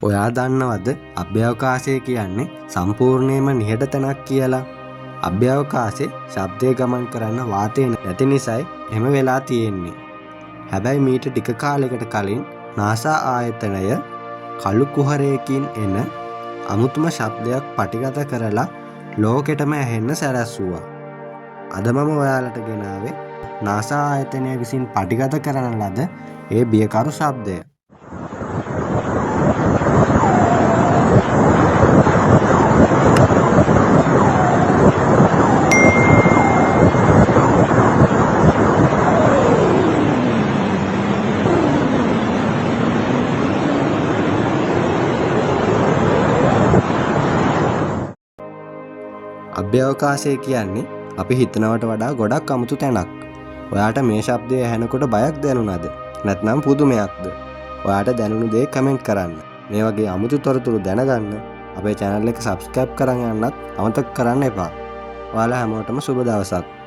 ඔයා දන්නවද අභ්‍යවකාශය කියන්නේ සම්පූර්ණයෙන්ම නිහඬ තැනක් කියලා? අභ්‍යවකාශයේ ශබ්දය ගමන් කරන්න වාතය නැති නිසායි එහෙම වෙලා තියෙන්නේ. හැබැයි මීට ටික කාලයකට කලින් NASA ආයතනය කළු කුහරයකින් එන අමුතුම ශබ්දයක් පටිගත කරලා ලෝකෙටම ඇහෙන්න සැලැස්සුවා. අද මම ඔයාලට ගෙනාවේ NASA ආයතනය විසින් පටිගත කරන ලද ඒ බියකරු ශබ්දය. අභ්‍යවකාශය කියන්නේ අපි හිතනවට වඩා ගොඩක් අමුතු තැනක්. ඔයාට මේ ශබ්දය ඇහෙනකොට බයක් දැනුණාද? නැත්නම් පුදුමයක්ද? ඔයාට දැනුණු දේ කමෙන්ට් කරන්න. මේ වගේ අමුතු තොරතුරු දැනගන්න අපේ channel එක subscribe කරන් යන්නත් අමතක කරන්න එපා. ඔයාලා හැමෝටම සුබ දවසක්.